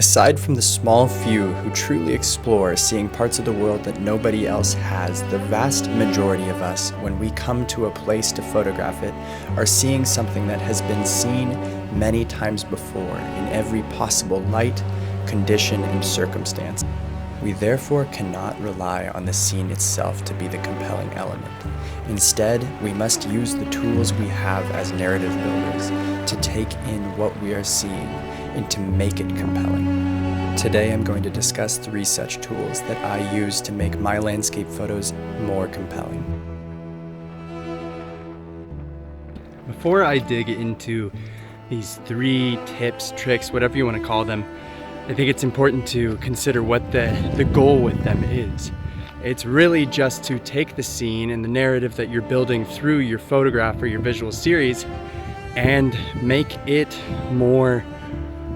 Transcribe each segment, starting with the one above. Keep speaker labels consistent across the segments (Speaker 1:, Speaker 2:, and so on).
Speaker 1: Aside from the small few who truly explore seeing parts of the world that nobody else has, the vast majority of us, when we come to a place to photograph it, are seeing something that has been seen many times before in every possible light, condition, and circumstance. We therefore cannot rely on the scene itself to be the compelling element. Instead, we must use the tools we have as narrative builders to take in what we are seeing and to make it compelling. Today I'm going to discuss 3 such tools that I use to make my landscape photos more compelling.
Speaker 2: Before I dig into these 3 tips, tricks, whatever you want to call them, I think it's important to consider what the goal with them is. It's really just to take the scene and the narrative that you're building through your photograph or your visual series and make it more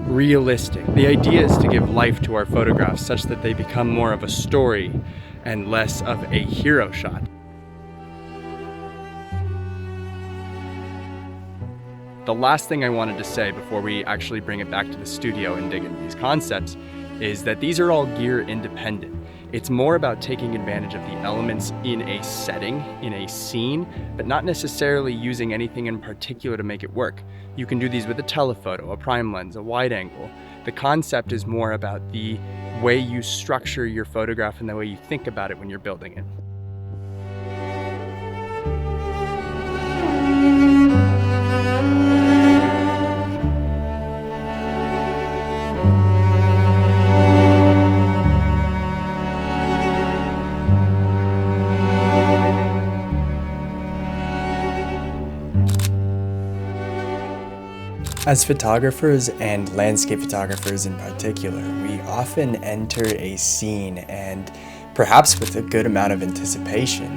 Speaker 2: realistic. The idea is to give life to our photographs such that they become more of a story and less of a hero shot. The last thing I wanted to say before we actually bring it back to the studio and dig into these concepts is that these are all gear independent. It's more about taking advantage of the elements in a setting, in a scene, but not necessarily using anything in particular to make it work. You can do these with a telephoto, a prime lens, a wide angle. The concept is more about the way you structure your photograph and the way you think about it when you're building it.
Speaker 1: As photographers, and landscape photographers in particular, we often enter a scene and perhaps with a good amount of anticipation,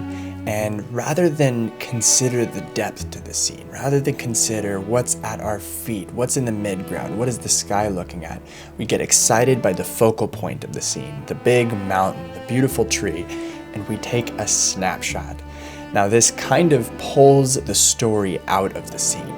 Speaker 1: and rather than consider the depth to the scene, rather than consider what's at our feet, what's in the midground, what is the sky looking at, we get excited by the focal point of the scene, the big mountain, the beautiful tree, and we take a snapshot. Now this kind of pulls the story out of the scene.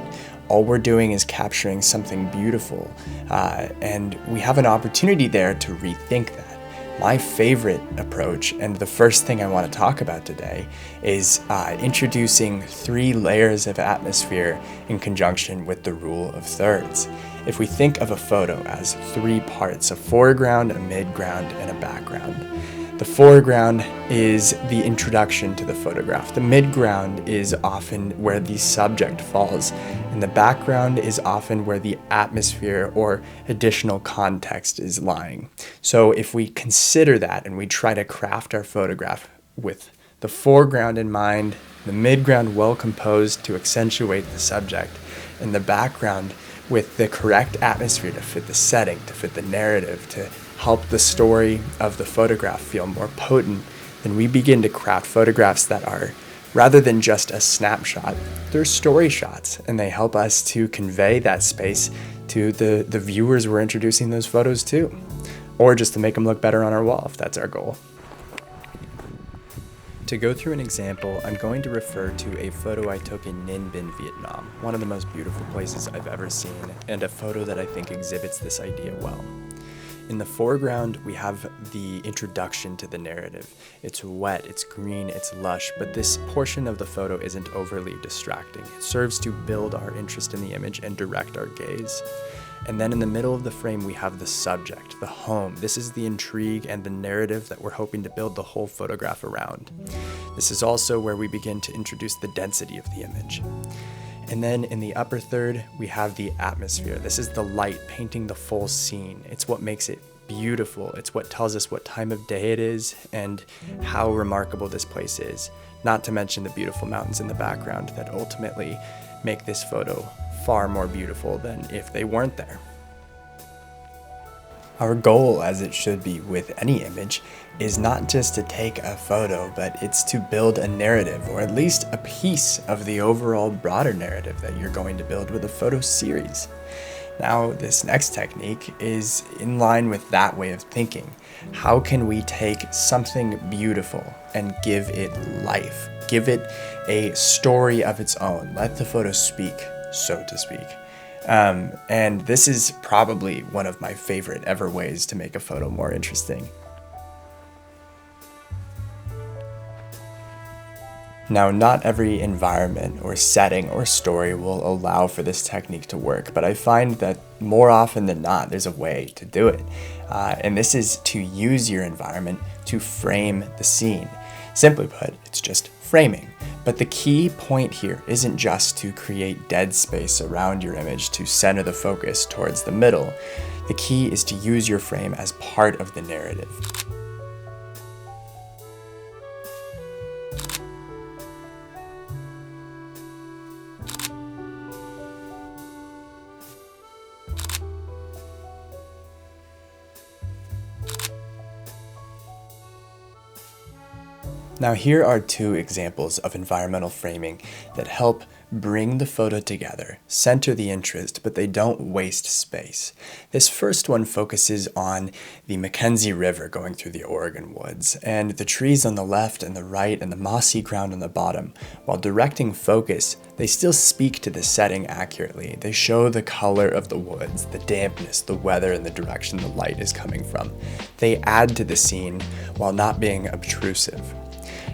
Speaker 1: All we're doing is capturing something beautiful, and we have an opportunity there to rethink that. My favorite approach, and the first thing I want to talk about today, is introducing 3 layers of atmosphere in conjunction with the rule of thirds. If we think of a photo as 3 parts, a foreground, a midground, and a background. The foreground is the introduction to the photograph. The midground is often where the subject falls, and the background is often where the atmosphere or additional context is lying. So if we consider that and we try to craft our photograph with the foreground in mind, the midground well composed to accentuate the subject, and the background with the correct atmosphere to fit the setting, to fit the narrative, to help the story of the photograph feel more potent, then we begin to craft photographs that are, rather than just a snapshot, they're story shots, and they help us to convey that space to the viewers we're introducing those photos to, or just to make them look better on our wall if that's our goal. To go through an example, I'm going to refer to a photo I took in Ninh Binh, Vietnam, one of the most beautiful places I've ever seen, and a photo that I think exhibits this idea well. In the foreground, we have the introduction to the narrative. It's wet, it's green, it's lush, but this portion of the photo isn't overly distracting. It serves to build our interest in the image and direct our gaze. And then in the middle of the frame, we have the subject, the home. This is the intrigue and the narrative that we're hoping to build the whole photograph around. This is also where we begin to introduce the density of the image. And then in the upper third, we have the atmosphere. This is the light painting the full scene. It's what makes it beautiful. It's what tells us what time of day it is and how remarkable this place is. Not to mention the beautiful mountains in the background that ultimately make this photo far more beautiful than if they weren't there. Our goal, as it should be with any image, is not just to take a photo, but it's to build a narrative, or at least a piece of the overall broader narrative that you're going to build with a photo series. Now, this next technique is in line with that way of thinking. How can we take something beautiful and give it life? Give it a story of its own. Let the photo speak, so to speak. And this is probably one of my favorite ever ways to make a photo more interesting. Now, not every environment or setting or story will allow for this technique to work, but I find that more often than not, there's a way to do it. And this is to use your environment to frame the scene. Simply put, it's just framing. But the key point here isn't just to create dead space around your image to center the focus towards the middle. The key is to use your frame as part of the narrative. Now here are two examples of environmental framing that help bring the photo together, center the interest, but they don't waste space. This first one focuses on the Mackenzie River going through the Oregon woods, and the trees on the left and the right and the mossy ground on the bottom. While directing focus, they still speak to the setting accurately. They show the color of the woods, the dampness, the weather, and the direction the light is coming from. They add to the scene while not being obtrusive.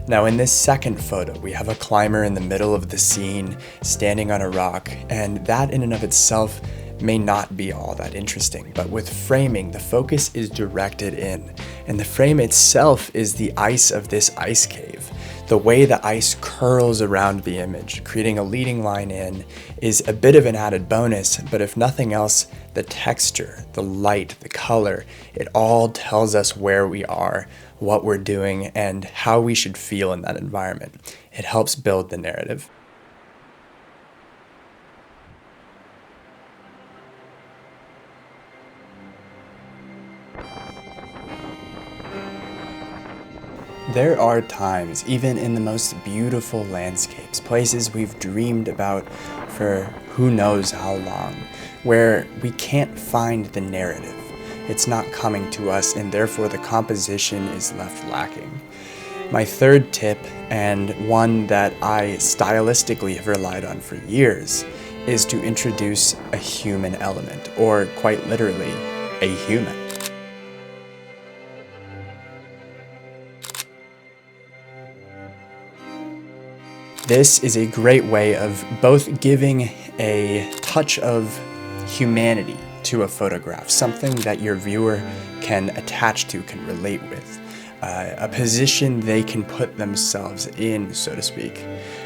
Speaker 1: Now in this second photo, we have a climber in the middle of the scene, standing on a rock, and that in and of itself may not be all that interesting, but with framing, the focus is directed in, and the frame itself is the ice of this ice cave. The way the ice curls around the image, creating a leading line in, is a bit of an added bonus, but if nothing else, the texture, the light, the color, it all tells us where we are, what we're doing, and how we should feel in that environment. It helps build the narrative. There are times, even in the most beautiful landscapes, places we've dreamed about for who knows how long, where we can't find the narrative. It's not coming to us, and therefore the composition is left lacking. My third tip, and one that I stylistically have relied on for years, is to introduce a human element, or quite literally, a human. This is a great way of both giving a touch of humanity to a photograph, something that your viewer can attach to, can relate with, a position they can put themselves in, so to speak.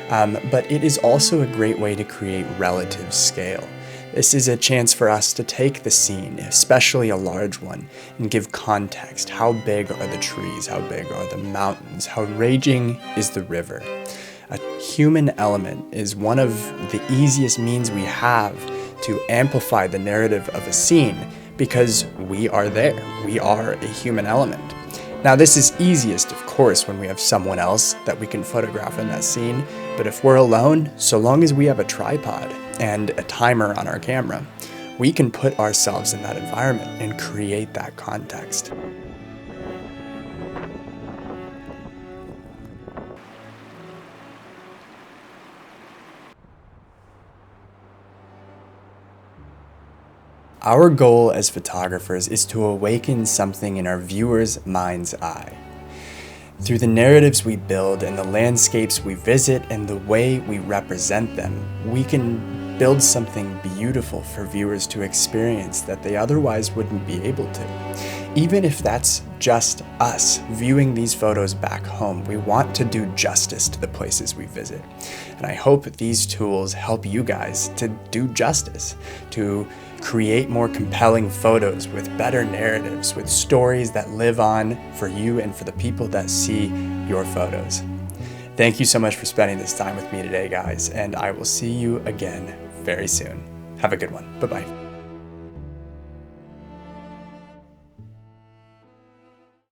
Speaker 1: But it is also a great way to create relative scale. This is a chance for us to take the scene, especially a large one, and give context. How big are the trees? How big are the mountains? How raging is the river? A human element is one of the easiest means we have to amplify the narrative of a scene because we are there. We are a human element. Now, this is easiest, of course, when we have someone else that we can photograph in that scene, but if we're alone, so long as we have a tripod and a timer on our camera, we can put ourselves in that environment and create that context. Our goal as photographers is to awaken something in our viewer's mind's eye. Through the narratives we build and the landscapes we visit and the way we represent them, we can build something beautiful for viewers to experience that they otherwise wouldn't be able to. Even if that's just us viewing these photos back home, we want to do justice to the places we visit. And I hope these tools help you guys to do justice, to create more compelling photos with better narratives, with stories that live on for you and for the people that see your photos. Thank you so much for spending this time with me today, guys, and I will see you again very soon. Have a good one. Bye-bye.